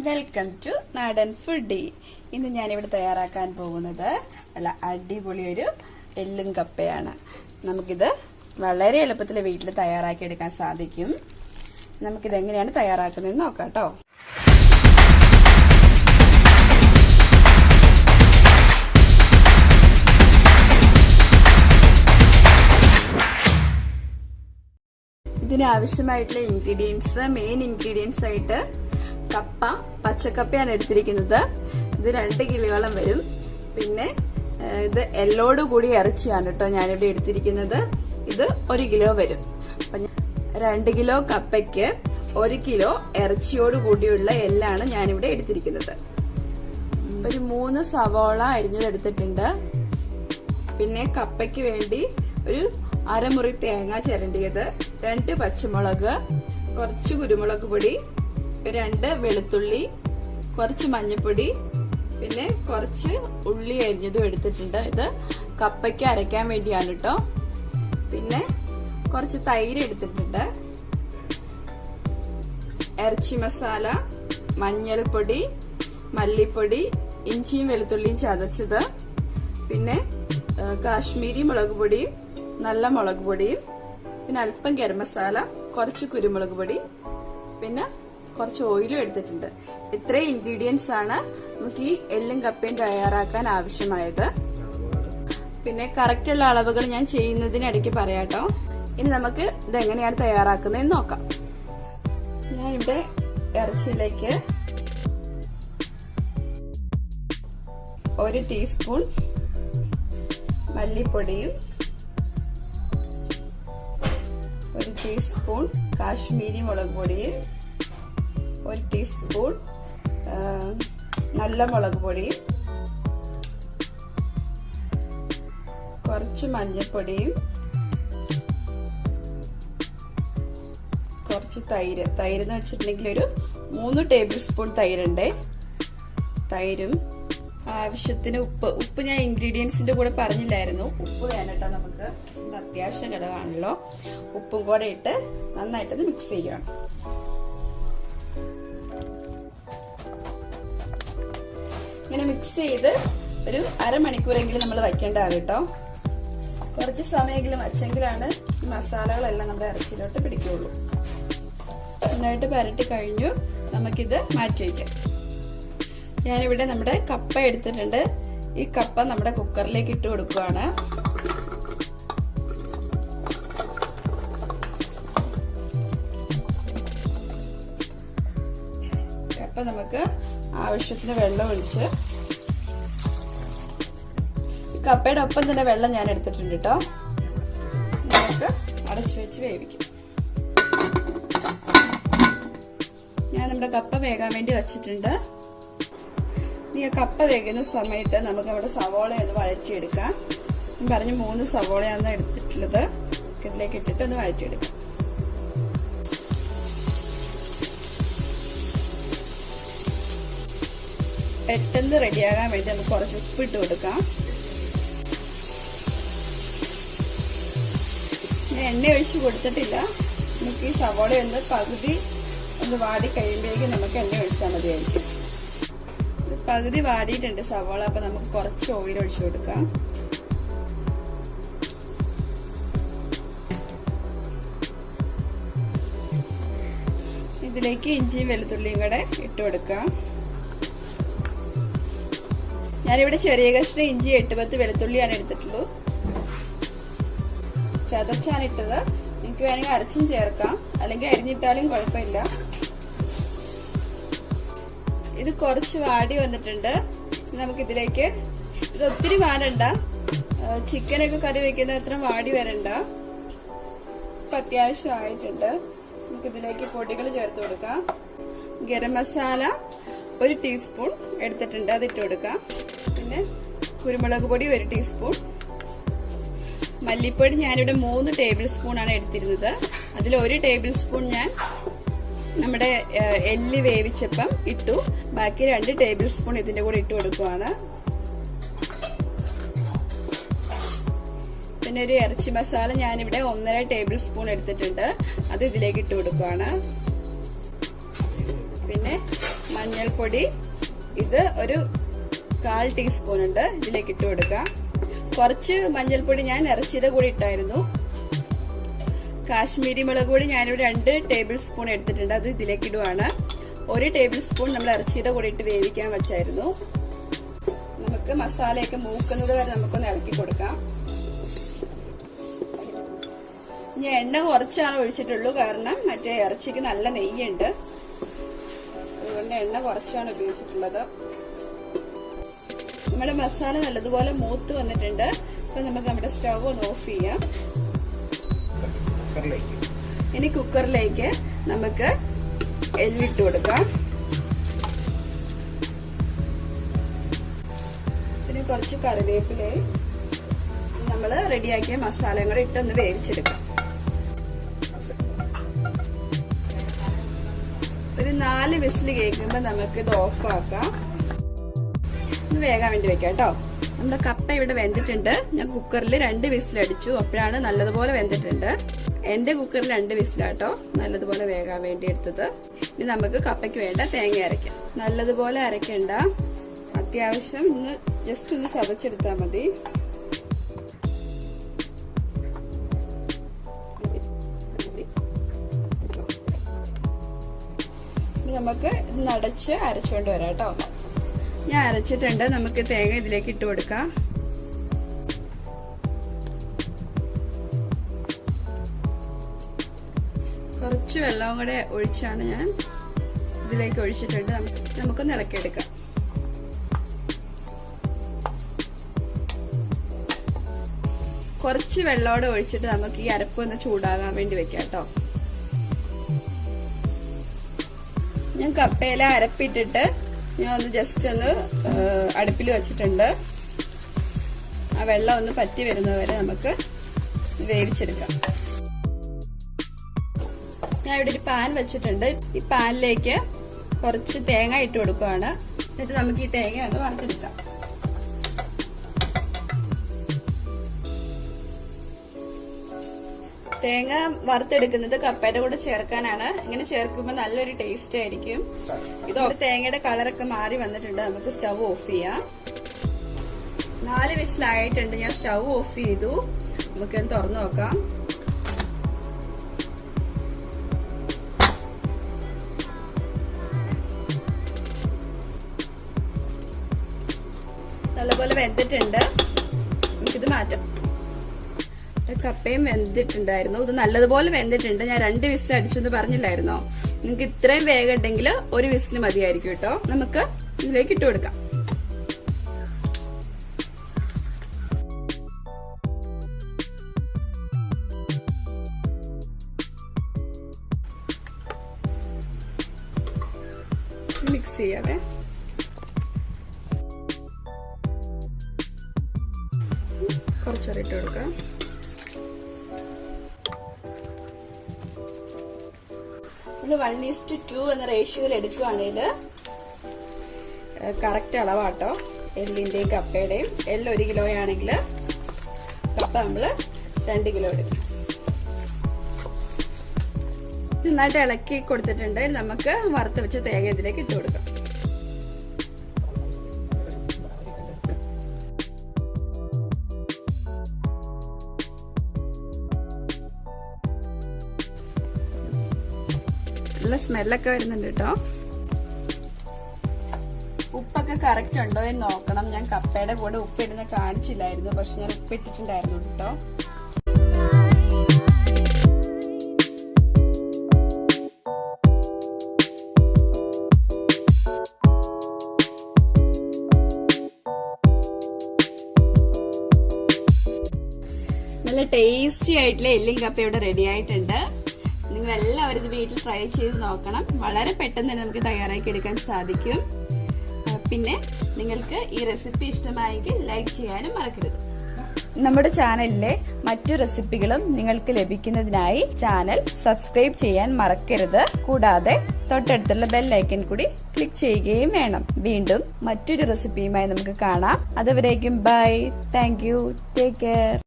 Welcome to നാടൻ foodie. ഇന്ന് ഞാനിവിടെ തയ്യാറാക്കാൻ പോകുന്നത് നല്ല അടിപൊളി ഒരു എല്ലും കപ്പയാണ്. നമുക്കിത് വളരെ എളുപ്പത്തിൽ വീട്ടിൽ തയ്യാറാക്കി എടുക്കാൻ സാധിക്കും. നമുക്കിത് എങ്ങനെയാണ് തയ്യാറാക്കുന്നതെന്ന് നോക്കാം കേട്ടോ. ഇതിനാവശ്യമായിട്ടുള്ള മെയിൻ ഇൻഗ്രീഡിയൻസ് ആയിട്ട് കപ്പ, പച്ചക്കപ്പയാണ് എടുത്തിരിക്കുന്നത്. ഇത് 2 കിലോളം വരും. പിന്നെ ഇത് എല്ലോട് കൂടി ഇറച്ചിയാണ് കേട്ടോ ഞാനിവിടെ എടുത്തിരിക്കുന്നത്. ഇത് 1 കിലോ വരും. അപ്പൊ 2 കിലോ കപ്പയ്ക്ക് 1 കിലോ ഇറച്ചിയോട് കൂടിയുള്ള എല്ലാണ് ഞാനിവിടെ എടുത്തിരിക്കുന്നത്. ഒരു 3 സവോള അരിഞ്ഞതെടുത്തിട്ടുണ്ട്. പിന്നെ കപ്പയ്ക്ക് വേണ്ടി ഒരു അരമുറി തേങ്ങ ചിരണ്ടിയത്, 2 പച്ചമുളക്, കുറച്ച് കുരുമുളക് പൊടി, 2 വെളുത്തുള്ളി, കുറച്ച് മഞ്ഞൾപ്പൊടി, പിന്നെ കുറച്ച് ഉള്ളി അരിഞ്ഞതും എടുത്തിട്ടുണ്ട്. ഇത് കപ്പയ്ക്ക് അരയ്ക്കാൻ വേണ്ടിയാണ് കേട്ടോ. പിന്നെ കുറച്ച് തൈര് എടുത്തിട്ടുണ്ട്, ഇറച്ചി മസാല, മഞ്ഞൾപ്പൊടി, മല്ലിപ്പൊടി, ഇഞ്ചിയും വെളുത്തുള്ളിയും ചതച്ചത്, പിന്നെ കാശ്മീരി മുളക് പൊടിയും നല്ല മുളക് പൊടിയും, പിന്നെ അല്പം ഗരം മസാല, കുറച്ച് കുരുമുളക് പൊടി, പിന്നെ കുറച്ച് ഓയിലും എടുത്തിട്ടുണ്ട്. ഇത്രയും ഇൻഗ്രീഡിയൻസ് ആണ് നമുക്ക് ഈ എല്ലും കപ്പയും തയ്യാറാക്കാൻ ആവശ്യമായത്. പിന്നെ കറക്റ്റ് ഉള്ള അളവുകൾ ഞാൻ ചെയ്യുന്നതിനിടയ്ക്ക് പറയാട്ടോ. ഇനി നമുക്ക് ഇതെങ്ങനെയാണ് തയ്യാറാക്കുന്നതെന്ന് നോക്കാം. ഞാനിവിടെ ഇറച്ചിയിലേക്ക് 1 ടീസ്പൂൺ മല്ലിപ്പൊടിയും, 1 ടീസ്പൂൺ കാശ്മീരി മുളക് പൊടിയും, 1 ടീസ്പൂൺ നല്ല മുളക് പൊടിയും, കുറച്ച് മഞ്ഞൾപ്പൊടിയും, കുറച്ച് തൈര് എന്ന് വെച്ചിട്ടുണ്ടെങ്കിൽ ഒരു 3 ടേബിൾ സ്പൂൺ തൈരുണ്ട്. തൈരും ആവശ്യത്തിന് ഉപ്പ് ഞാൻ ഇൻഗ്രീഡിയൻസിന്റെ കൂടെ പറഞ്ഞില്ലായിരുന്നു. ഉപ്പ് വേണം കേട്ടോ, നമുക്ക് ഇത് അത്യാവശ്യം ഘടകമാണല്ലോ. ഉപ്പും കൂടെ ഇട്ട് നന്നായിട്ടത് മിക്സ് ചെയ്യണം. ഇങ്ങനെ മിക്സ് ചെയ്ത് ഒരു അരമണിക്കൂറെങ്കിലും നമ്മൾ വയ്ക്കേണ്ടതാണ് കേട്ടോ. കുറച്ച് സമയമെങ്കിലും വച്ചെങ്കിലാണ് ഈ മസാലകളെല്ലാം നമ്മുടെ ഇറച്ചിയിലോട്ട് പിടിക്കുള്ളൂ. നന്നായിട്ട് പരട്ടി കഴിഞ്ഞു. നമുക്കിത് മാറ്റി വയ്ക്കാം. ഞാനിവിടെ നമ്മുടെ കപ്പ എടുത്തിട്ടുണ്ട്. ഈ കപ്പ നമ്മുടെ കുക്കറിലേക്ക് ഇട്ട് കൊടുക്കുകയാണ്. കപ്പ നമുക്ക് ആവശ്യത്തിന് വെള്ളം ഒഴിച്ച്, കപ്പയുടെ ഒപ്പം തന്നെ വെള്ളം ഞാൻ എടുത്തിട്ടുണ്ട് കേട്ടോ. നമുക്ക് അടച്ചു വെച്ച് വേവിക്കും. ഞാൻ നമ്മുടെ കപ്പ വേകാൻ വേണ്ടി വച്ചിട്ടുണ്ട്. ഈ കപ്പ വേകുന്ന സമയത്ത് നമുക്ക് അവിടെ സവോള ഒന്ന് വഴറ്റിയെടുക്കാം. ഞാൻ പറഞ്ഞ് 3 സവോളയാണ് എടുത്തിട്ടുള്ളത്. ഇതിലേക്ക് ഇട്ടിട്ട് ഒന്ന് വഴറ്റിയെടുക്കാം. പെട്ടെന്ന് റെഡിയാകാൻ വേണ്ടി നമുക്ക് കുറച്ച് ഉപ്പിട്ട് കൊടുക്കാം. ഞാൻ എണ്ണ ഒഴിച്ച് കൊടുത്തിട്ടില്ല. നമുക്ക് ഈ സവോള ഒന്ന് പകുതി വാടി കഴിയുമ്പോഴേക്കും നമുക്ക് എണ്ണ ഒഴിച്ചാൽ മതിയായിരിക്കും. പകുതി വാടിയിട്ടുണ്ട് സവോള. അപ്പൊ നമുക്ക് കുറച്ച് ഓയിൽ ഒഴിച്ചു കൊടുക്കാം. ഇതിലേക്ക് ഇഞ്ചിയും വെളുത്തുള്ളിയും കൂടെ ഇട്ട് കൊടുക്കാം. ഞാനിവിടെ ചെറിയ കഷ്ണം ഇഞ്ചി 8-10 വെളുത്തുള്ളിയാണ് എടുത്തിട്ടുള്ളൂ. ചതച്ചാണ് ഇട്ടത്. എനിക്ക് വേണമെങ്കിൽ അരച്ചും ചേർക്കാം, അല്ലെങ്കിൽ അരിഞ്ഞിട്ടാലും കുഴപ്പമില്ല. ഇത് കുറച്ച് വാടി വന്നിട്ടുണ്ട്. നമുക്കിതിലേക്ക്, ഇത് ഒത്തിരി വാടണ്ട, ചിക്കനൊക്കെ കറി വെക്കുന്ന അത്ര വാടി വരണ്ട. ഇപ്പൊ അത്യാവശ്യം ആയിട്ടുണ്ട്. നമുക്കിതിലേക്ക് പൊടികൾ ചേർത്ത് കൊടുക്കാം. ഗരം മസാല 1 ടീസ്പൂൺ എടുത്തിട്ടുണ്ട്, അതിട്ട് കൊടുക്കാം. പിന്നെ കുരുമുളക് പൊടി 1 ടീസ്പൂൺ, മല്ലിപ്പൊടി ഞാനിവിടെ 3 ടേബിൾ സ്പൂൺ ആണ് എടുത്തിരുന്നത്. അതിൽ 1 ടേബിൾ സ്പൂൺ ഞാൻ നമ്മുടെ എല്ല് വേവിച്ചപ്പം ഇട്ടു. ബാക്കി 2 ടേബിൾ സ്പൂൺ ഇതിന്റെ കൂടെ ഇട്ട് കൊടുക്കുവാണ്. പിന്നെ ഒരു ഇറച്ചി മസാല ഞാനിവിടെ 1.5 ടേബിൾ സ്പൂൺ എടുത്തിട്ടുണ്ട്. അത് ഇതിലേക്ക് ഇട്ട് കൊടുക്കുവാണ്. പിന്നെ മഞ്ഞൾപ്പൊടി ഇത് ഒരു 1/4 ടീസ്പൂൺ ഉണ്ട്, ഇതിലേക്ക് ഇട്ട് കൊടുക്കാം. കുറച്ച് മഞ്ഞൾപ്പൊടി ഞാൻ ഇറച്ചിയുടെ കൂടി ഇട്ടായിരുന്നു. കാശ്മീരി മുളക് പൊടി ഞാനിവിടെ 2 ടേബിൾ സ്പൂൺ എടുത്തിട്ടുണ്ട്, അത് ഇതിലേക്ക് ഇടുവാണ്. 1 ടേബിൾ സ്പൂൺ നമ്മൾ ഇറച്ചിയുടെ കൂടി ഇട്ട് വേവിക്കാൻ വെച്ചായിരുന്നു. നമുക്ക് മസാലയൊക്കെ മൂക്കുന്നത് വരെ നമുക്കൊന്ന് ഇളക്കി കൊടുക്കാം. ഞാൻ എണ്ണ കുറച്ചാണ് ഒഴിച്ചിട്ടുള്ളൂ, കാരണം മറ്റേ ഇറച്ചിക്ക് നല്ല നെയ്യുണ്ട്, അതുകൊണ്ട് എണ്ണ കുറച്ചാണ് ഉപയോഗിച്ചിട്ടുള്ളത്. നമ്മുടെ മസാല നല്ലതുപോലെ മൂത്ത് വന്നിട്ടുണ്ട്. അപ്പൊ നമുക്ക് നമ്മുടെ സ്റ്റവ് ഒന്ന് ഓഫ് ചെയ്യാം. ഇനി കുക്കറിലേക്ക് നമുക്ക് എല്ലിട്ട് കൊടുക്കാം. പിന്നെ കുറച്ച് കറിവേപ്പിലയും നമ്മൾ റെഡിയാക്കിയ മസാലയും കൂടെ ഇട്ടൊന്ന് വേവിച്ചെടുക്കാം. ഒരു 4 വിസിൽ കേൾക്കുമ്പോൾ നമുക്ക് ഇത് ഓഫാക്കാം. ഒന്ന് വേകാൻ വേണ്ടി വെക്കാം കേട്ടോ. നമ്മുടെ കപ്പ ഇവിടെ വെന്തിട്ടുണ്ട്. ഞാൻ കുക്കറിൽ 2 വിസിൽ അടിച്ചു, അപ്പോഴാണ് നല്ലതുപോലെ വെന്തിട്ടുണ്ട്. എന്റെ കുക്കറിൽ 2 വിസിലാട്ടോ നല്ലതുപോലെ വേകാൻ വേണ്ടി എടുത്തത്. ഇനി നമുക്ക് കപ്പയ്ക്ക് വേണ്ട തേങ്ങ അരയ്ക്കാം. നല്ലതുപോലെ അരയ്ക്കണ്ട, അത്യാവശ്യം ജസ്റ്റ് ഒന്ന് ചതച്ചെടുത്താൽ മതി. ഇനി നമുക്ക് ഇത് അടച്ച് അരച്ചുകൊണ്ട് വരാം കേട്ടോ. ഞാൻ അരച്ചിട്ടുണ്ട്, നമുക്ക് തേങ്ങ ഇതിലേക്ക് ഇട്ട് കൊടുക്കാം. കുറച്ച് വെള്ളവും കൂടെ ഒഴിച്ചാണ് ഞാൻ ഇതിലേക്ക് ഒഴിച്ചിട്ടുണ്ട്. നമുക്കൊന്ന് ഇളക്കിയെടുക്കാം. കുറച്ച് വെള്ളത്തോടെ ഒഴിച്ചിട്ട് നമുക്ക് ഈ അരപ്പ് ഒന്ന് ചൂടാകാൻ വേണ്ടി വെക്കാം കേട്ടോ. ഞാൻ കപ്പയില അരപ്പിട്ടിട്ട് ഞാൻ ഒന്ന് ജസ്റ്റ് ഒന്ന് അടുപ്പിൽ വെച്ചിട്ടുണ്ട്. ആ വെള്ളം ഒന്ന് പറ്റി വരുന്നവരെ നമുക്ക് വേവിച്ചെടുക്കാം. ഞാൻ ഇവിടെ ഒരു പാൻ വെച്ചിട്ടുണ്ട്. ഈ പാനിലേക്ക് കുറച്ച് തേങ്ങ ഇട്ട് കൊടുക്കുകയാണ്. എന്നിട്ട് നമുക്ക് ഈ തേങ്ങ ഒന്ന് വറുത്തെടുക്കാം. തേങ്ങ വറുത്തെടുക്കുന്നത് കപ്പയുടെ കൂടെ ചേർക്കാനാണ്. ഇങ്ങനെ ചേർക്കുമ്പോൾ നല്ലൊരു ടേസ്റ്റ് ആയിരിക്കും. ഇതോടെ തേങ്ങയുടെ കളറൊക്കെ മാറി വന്നിട്ടുണ്ട്. നമുക്ക് സ്റ്റവ് ഓഫ് ചെയ്യാം. 4 വിസിലായിട്ടുണ്ട്. ഞാൻ സ്റ്റവ് ഓഫ് ചെയ്തു. നമുക്കൊന്ന് തുറന്നു നോക്കാം. നല്ലപോലെ വെന്തിട്ടുണ്ട്. നമുക്കിത് മാറ്റാം. കപ്പയും വെന്തിട്ടുണ്ടായിരുന്നു. ഇത് നല്ലതുപോലെ വെന്തിട്ടുണ്ട്. ഞാൻ 2 വിസിൽ അടിച്ചു എന്ന് പറഞ്ഞില്ലായിരുന്നോ? നിങ്ങൾക്ക് ഇത്രയും വേഗം ഉണ്ടെങ്കിൽ 1 വിസിൽ മതിയായിരിക്കും കേട്ടോ. നമുക്ക് ഇതിലേക്ക് ഇട്ട് കൊടുക്കാം. മിക്സ് ചെയ്യാവേ. കുറച്ചേറെ ഇട്ട് കൊടുക്കാം. ഇത് 1:2 എന്ന റേഷ്യോയിൽ എടുക്കുകയാണെങ്കിൽ കറക്റ്റ് അളവാട്ടോ. എല്ലിന്റെയും കപ്പയുടെയും. എല്ല് 1 കിലോ ആണെങ്കിൽ കപ്പ നമ്മൾ 2 കിലോ എടുക്കും. നന്നായിട്ട് ഇളക്കി കൊടുത്തിട്ടുണ്ട്. നമുക്ക് വറുത്ത് വെച്ച തേങ്ങ ഇതിലേക്ക് ഇട്ട് കൊടുക്കാം. നല്ല സ്മെല്ലൊക്കെ വരുന്നുണ്ട് കേട്ടോ. ഉപ്പൊക്കെ കറക്റ്റ് ഉണ്ടോ എന്ന് നോക്കണം. ഞാൻ കപ്പയുടെ കൂടെ ഉപ്പിടുന്ന കാണിച്ചില്ലായിരുന്നു, പക്ഷെ ഞാൻ ഉപ്പിട്ടിട്ടുണ്ടായിരുന്നു കേട്ടോ. നല്ല ടേസ്റ്റി ആയിട്ടുള്ള എല്ലും കപ്പ ഇവിടെ റെഡി ആയിട്ടുണ്ട്. നിങ്ങൾ എല്ലാവരും ഇത് വീട്ടിൽ ട്രൈ ചെയ്ത് നോക്കണം. വളരെ പെട്ടെന്ന് തന്നെ നമുക്ക് തയ്യാറാക്കി എടുക്കാൻ സാധിക്കും. പിന്നെ നിങ്ങൾക്ക് ഈ റെസിപ്പി ഇഷ്ടമായെങ്കിൽ ലൈക്ക് ചെയ്യാനും മറക്കരുത്. നമ്മുടെ ചാനലിലെ മറ്റു റെസിപ്പികളും നിങ്ങൾക്ക് ലഭിക്കുന്നതിനായി ചാനൽ സബ്സ്ക്രൈബ് ചെയ്യാൻ മറക്കരുത്. കൂടാതെ തൊട്ടടുത്തുള്ള ബെൽ ഐക്കൺ കൂടി ക്ലിക്ക് ചെയ്യുകയും വേണം. വീണ്ടും മറ്റൊരു റെസിപ്പിയുമായി നമുക്ക് കാണാം. അതുവരേക്കും bye. Thank you. Take care.